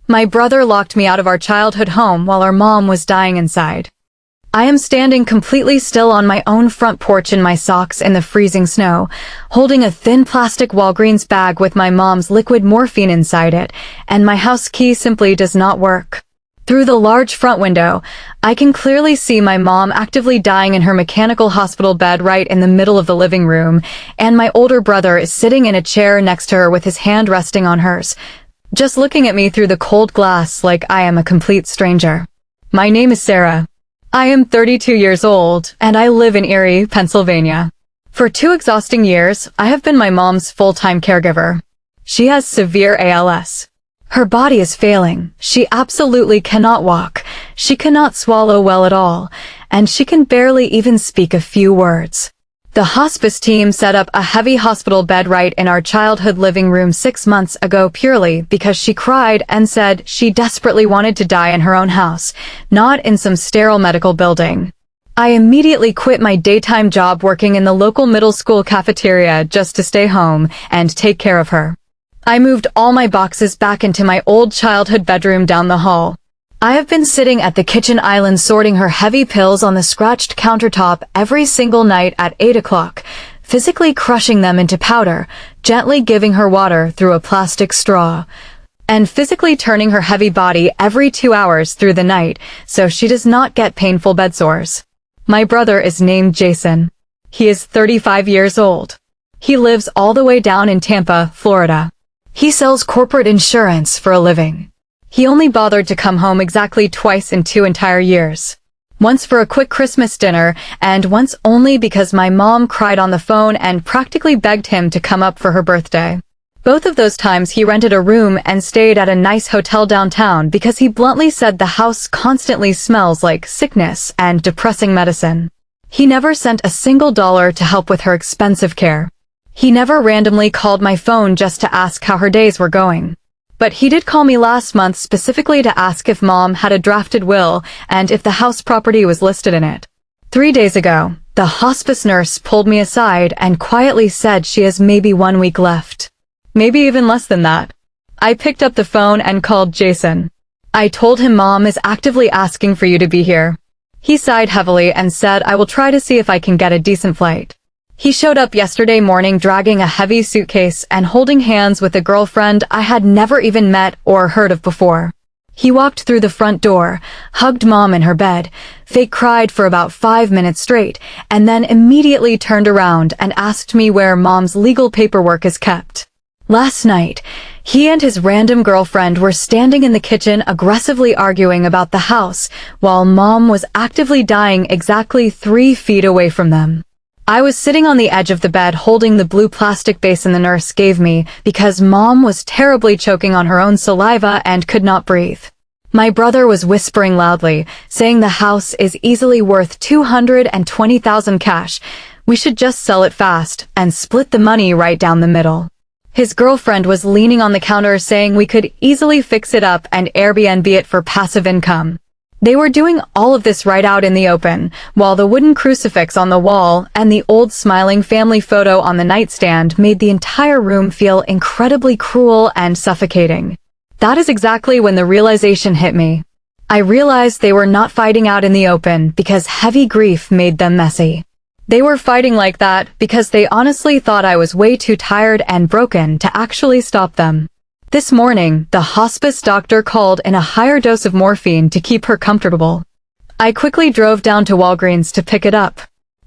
My brother locked me out of our childhood home while our mom was dying inside. I am standing completely still on my own front porch in my socks in the freezing snow, holding a thin plastic Walgreens bag with my mom's liquid morphine inside it, and my house key simply does not work. Through the large front window, I can clearly see my mom actively dying in her mechanical hospital bed right in the middle of the living room, and my older brother is sitting in a chair next to her with his hand resting on hers, just looking at me through the cold glass like I am a complete stranger. My name is Sarah. I am 32 years old, and I live in Erie, Pennsylvania. For 2 exhausting years, I have been my mom's full-time caregiver. She has severe ALS. Her body is failing. She absolutely cannot walk. She cannot swallow well at all, and she can barely even speak a few words. The hospice team set up a heavy hospital bed right in our childhood living room 6 months ago purely because she cried and said she desperately wanted to die in her own house, not in some sterile medical building. I immediately quit my daytime job working in the local middle school cafeteria just to stay home and take care of her. I moved all my boxes back into my old childhood bedroom down the hall. I have been sitting at the kitchen island sorting her heavy pills on the scratched countertop every single night at 8 o'clock, physically crushing them into powder, gently giving her water through a plastic straw, and physically turning her heavy body every 2 hours through the night so she does not get painful bed sores. My brother is named Jason. He is 35 years old. He lives all the way down in Tampa, Florida. He sells corporate insurance for a living. He only bothered to come home exactly twice in 2 entire years. Once for a quick Christmas dinner, and once only because my mom cried on the phone and practically begged him to come up for her birthday. Both of those times he rented a room and stayed at a nice hotel downtown because he bluntly said the house constantly smells like sickness and depressing medicine. He never sent a single dollar to help with her expensive care. He never randomly called my phone just to ask how her days were going. But he did call me last month specifically to ask if Mom had a drafted will and if the house property was listed in it. 3 days ago, the hospice nurse pulled me aside and quietly said she has maybe 1 week left. Maybe even less than that. I picked up the phone and called Jason. I told him Mom is actively asking for you to be here. He sighed heavily and said I will try to see if I can get a decent flight. He showed up yesterday morning dragging a heavy suitcase and holding hands with a girlfriend I had never even met or heard of before. He walked through the front door, hugged Mom in her bed, fake cried for about 5 minutes straight, and then immediately turned around and asked me where Mom's legal paperwork is kept. Last night, he and his random girlfriend were standing in the kitchen aggressively arguing about the house while Mom was actively dying exactly 3 feet away from them. I was sitting on the edge of the bed holding the blue plastic basin the nurse gave me because Mom was terribly choking on her own saliva and could not breathe. My brother was whispering loudly, saying the house is easily worth $220,000 cash. We should just sell it fast and split the money right down the middle. His girlfriend was leaning on the counter saying we could easily fix it up and Airbnb it for passive income. They were doing all of this right out in the open, while the wooden crucifix on the wall and the old smiling family photo on the nightstand made the entire room feel incredibly cruel and suffocating. That is exactly when the realization hit me. I realized they were not fighting out in the open because heavy grief made them messy. They were fighting like that because they honestly thought I was way too tired and broken to actually stop them. This morning, the hospice doctor called in a higher dose of morphine to keep her comfortable. I quickly drove down to Walgreens to pick it up.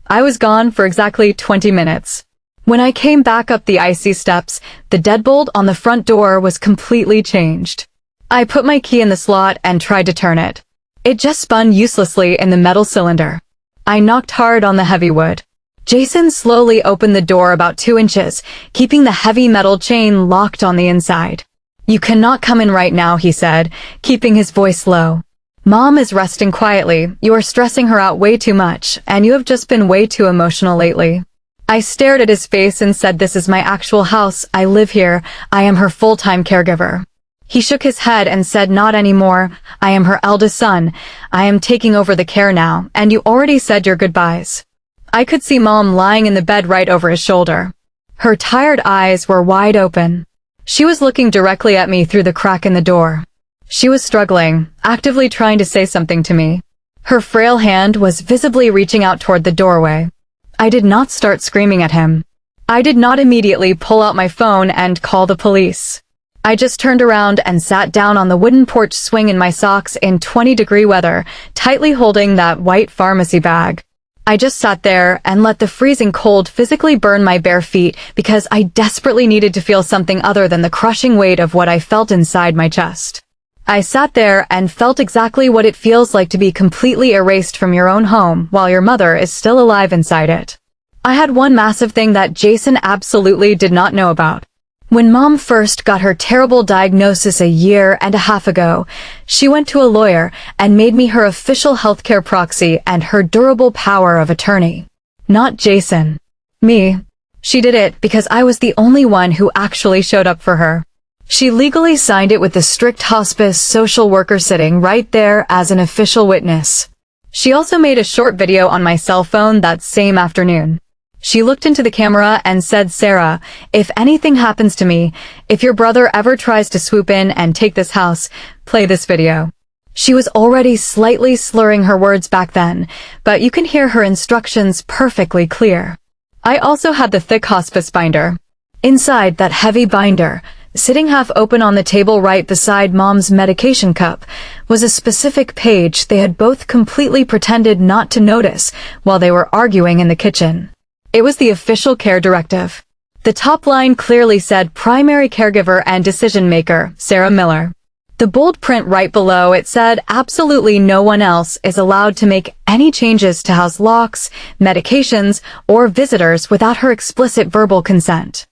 I was gone for exactly 20 minutes. When I came back up the icy steps, the deadbolt on the front door was completely changed. I put my key in the slot and tried to turn it. It just spun uselessly in the metal cylinder. I knocked hard on the heavy wood. Jason slowly opened the door about 2 inches, keeping the heavy metal chain locked on the inside. "You cannot come in right now," he said, keeping his voice low. "Mom is resting quietly. You are stressing her out way too much, and you have just been way too emotional lately." I stared at his face and said, "This is my actual house. I live here. I am her full-time caregiver." He shook his head and said, "Not anymore. I am her eldest son. I am taking over the care now, and you already said your goodbyes." I could see Mom lying in the bed right over his shoulder. Her tired eyes were wide open. She was looking directly at me through the crack in the door. She was struggling, actively trying to say something to me. Her frail hand was visibly reaching out toward the doorway. I did not start screaming at him. I did not immediately pull out my phone and call the police. I just turned around and sat down on the wooden porch swing in my socks in 20-degree weather, tightly holding that white pharmacy bag. I just sat there and let the freezing cold physically burn my bare feet because I desperately needed to feel something other than the crushing weight of what I felt inside my chest. I sat there and felt exactly what it feels like to be completely erased from your own home while your mother is still alive inside it. I had one massive thing that Jason absolutely did not know about. When Mom first got her terrible diagnosis a year and a half ago, she went to a lawyer and made me her official healthcare proxy and her durable power of attorney. Not Jason. Me. She did it because I was the only one who actually showed up for her. She legally signed it with the strict hospice social worker sitting right there as an official witness. She also made a short video on my cell phone that same afternoon. She looked into the camera and said, "Sarah, if anything happens to me, if your brother ever tries to swoop in and take this house, play this video." She was already slightly slurring her words back then, but you can hear her instructions perfectly clear. I also had the thick hospice binder. Inside that heavy binder, sitting half open on the table right beside Mom's medication cup, was a specific page they had both completely pretended not to notice while they were arguing in the kitchen. It was the official care directive. The top line clearly said primary caregiver and decision maker, Sarah Miller. The bold print right below it said absolutely no one else is allowed to make any changes to house locks, medications, or visitors without her explicit verbal consent.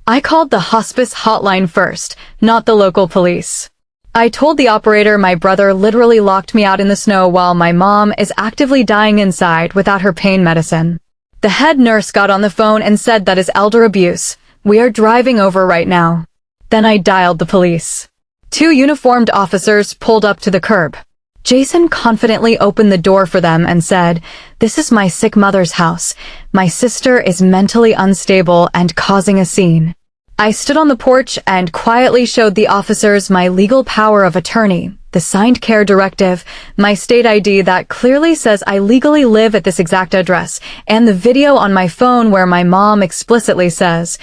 I called the hospice hotline first, not the local police. I told the operator my brother literally locked me out in the snow while my mom is actively dying inside without her pain medicine. The head nurse got on the phone and said that is elder abuse. We are driving over right now. Then I dialed the police. 2 uniformed officers pulled up to the curb. Jason confidently opened the door for them and said, "This is my sick mother's house. My sister is mentally unstable and causing a scene." I stood on the porch and quietly showed the officers my legal power of attorney, the signed care directive, my state ID that clearly says I legally live at this exact address, and the video on my phone where my mom explicitly says,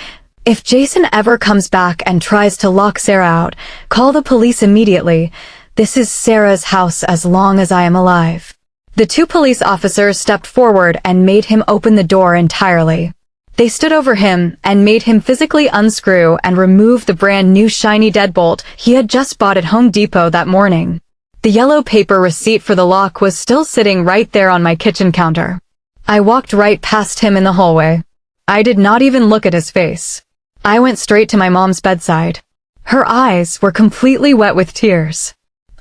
"If Jason ever comes back and tries to lock Sarah out, call the police immediately. This is Sarah's house as long as I am alive." The 2 police officers stepped forward and made him open the door entirely. They stood over him and made him physically unscrew and remove the brand new shiny deadbolt he had just bought at Home Depot that morning. The yellow paper receipt for the lock was still sitting right there on my kitchen counter. I walked right past him in the hallway. I did not even look at his face. I went straight to my mom's bedside. Her eyes were completely wet with tears.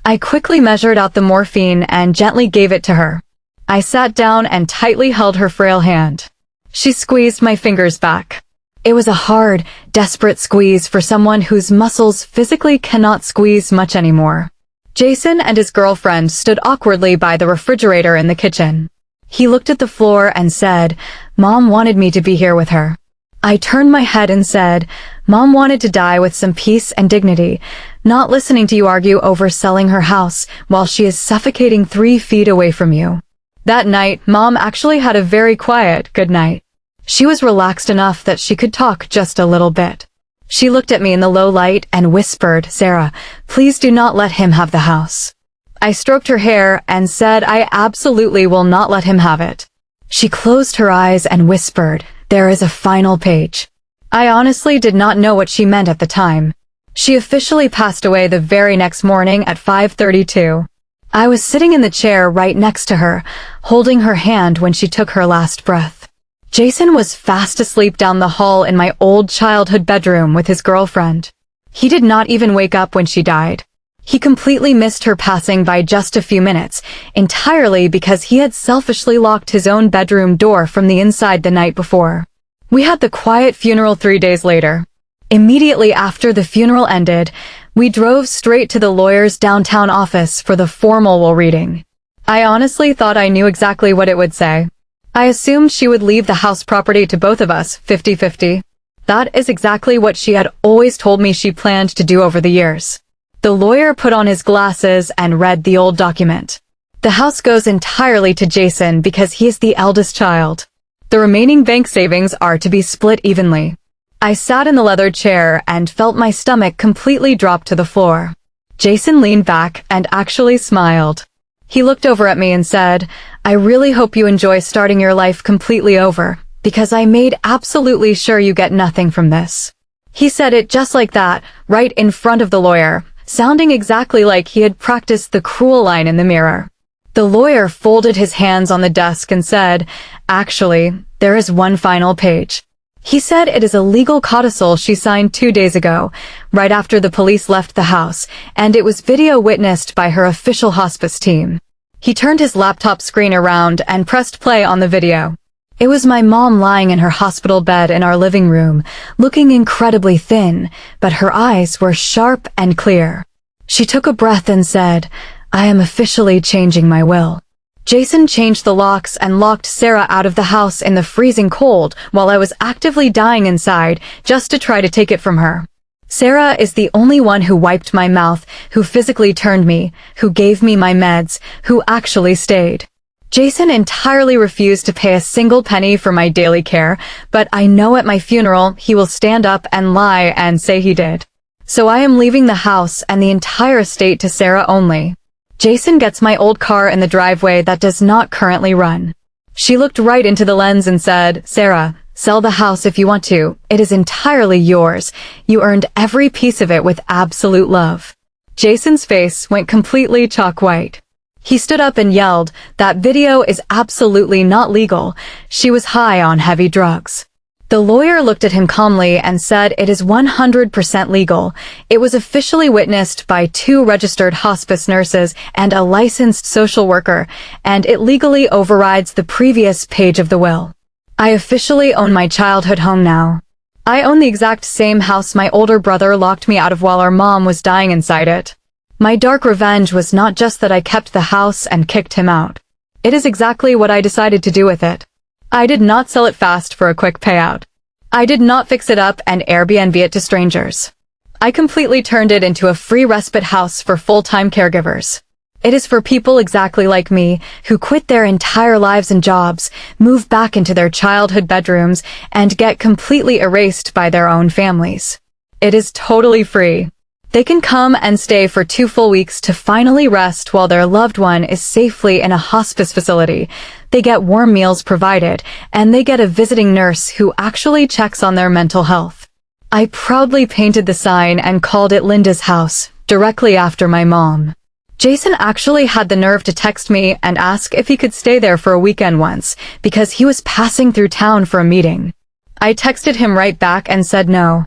I quickly measured out the morphine and gently gave it to her. I sat down and tightly held her frail hand. She squeezed my fingers back. It was a hard, desperate squeeze for someone whose muscles physically cannot squeeze much anymore. Jason and his girlfriend stood awkwardly by the refrigerator in the kitchen. He looked at the floor and said, "Mom wanted me to be here with her." I turned my head and said, "Mom wanted to die with some peace and dignity, not listening to you argue over selling her house while she is suffocating 3 feet away from you." That night, Mom actually had a very quiet good night. She was relaxed enough that she could talk just a little bit. She looked at me in the low light and whispered, "Sarah, please do not let him have the house." I stroked her hair and said I absolutely will not let him have it. She closed her eyes and whispered, "There is a final page." I honestly did not know what she meant at the time. She officially passed away the very next morning at 5:32. I was sitting in the chair right next to her, holding her hand when she took her last breath. Jason was fast asleep down the hall in my old childhood bedroom with his girlfriend. He did not even wake up when she died. He completely missed her passing by just a few minutes, entirely because he had selfishly locked his own bedroom door from the inside the night before. We had the quiet funeral 3 days later. Immediately after the funeral ended, we drove straight to the lawyer's downtown office for the formal will reading. I honestly thought I knew exactly what it would say. I assumed she would leave the house property to both of us, 50-50. That is exactly what she had always told me she planned to do over the years. The lawyer put on his glasses and read the old document. The house goes entirely to Jason because he is the eldest child. The remaining bank savings are to be split evenly. I sat in the leather chair and felt my stomach completely drop to the floor. Jason leaned back and actually smiled. He looked over at me and said, "I really hope you enjoy starting your life completely over, because I made absolutely sure you get nothing from this." He said it just like that, right in front of the lawyer, sounding exactly like he had practiced the cruel line in the mirror. The lawyer folded his hands on the desk and said, "Actually, there is one final page." He said it is a legal codicil she signed 2 days ago, right after the police left the house, and it was video witnessed by her official hospice team. He turned his laptop screen around and pressed play on the video. It was my mom lying in her hospital bed in our living room, looking incredibly thin, but her eyes were sharp and clear. She took a breath and said, "I am officially changing my will." Jason changed the locks and locked Sarah out of the house in the freezing cold while I was actively dying inside just to try to take it from her. Sarah is the only one who wiped my mouth, who physically turned me, who gave me my meds, who actually stayed. Jason entirely refused to pay a single penny for my daily care, but I know at my funeral he will stand up and lie and say he did. So I am leaving the house and the entire estate to Sarah only. Jason gets my old car in the driveway that does not currently run. She looked right into the lens and said, "Sarah, sell the house if you want to. It is entirely yours. You earned every piece of it with absolute love." Jason's face went completely chalk white. He stood up and yelled, "That video is absolutely not legal. She was high on heavy drugs." The lawyer looked at him calmly and said it is 100% legal. It was officially witnessed by 2 registered hospice nurses and a licensed social worker, and it legally overrides the previous page of the will. I officially own my childhood home now. I own the exact same house my older brother locked me out of while our mom was dying inside it. My dark revenge was not just that I kept the house and kicked him out. It is exactly what I decided to do with it. I did not sell it fast for a quick payout. I did not fix it up and Airbnb it to strangers. I completely turned it into a free respite house for full-time caregivers. It is for people exactly like me, who quit their entire lives and jobs, move back into their childhood bedrooms, and get completely erased by their own families. It is totally free. They can come and stay for 2 full weeks to finally rest while their loved one is safely in a hospice facility. They get warm meals provided, and they get a visiting nurse who actually checks on their mental health. I proudly painted the sign and called it Linda's house, directly after my mom. Jason actually had the nerve to text me and ask if he could stay there for a weekend once, because he was passing through town for a meeting. I texted him right back and said no.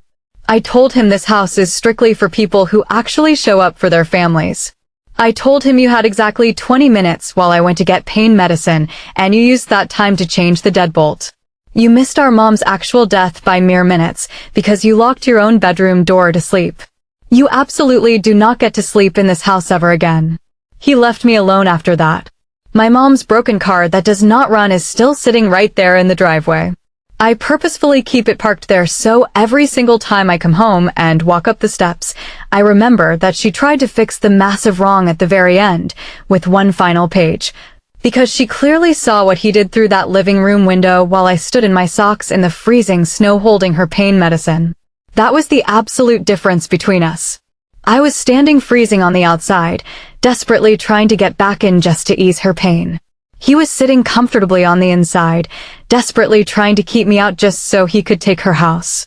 I told him this house is strictly for people who actually show up for their families. I told him you had exactly 20 minutes while I went to get pain medicine, and you used that time to change the deadbolt. You missed our mom's actual death by mere minutes because you locked your own bedroom door to sleep. You absolutely do not get to sleep in this house ever again. He left me alone after that. My mom's broken car that does not run is still sitting right there in the driveway. I purposefully keep it parked there so every single time I come home and walk up the steps, I remember that she tried to fix the massive wrong at the very end with one final page, because she clearly saw what he did through that living room window while I stood in my socks in the freezing snow holding her pain medicine. That was the absolute difference between us. I was standing freezing on the outside, desperately trying to get back in just to ease her pain. He was sitting comfortably on the inside, desperately trying to keep me out just so he could take her house.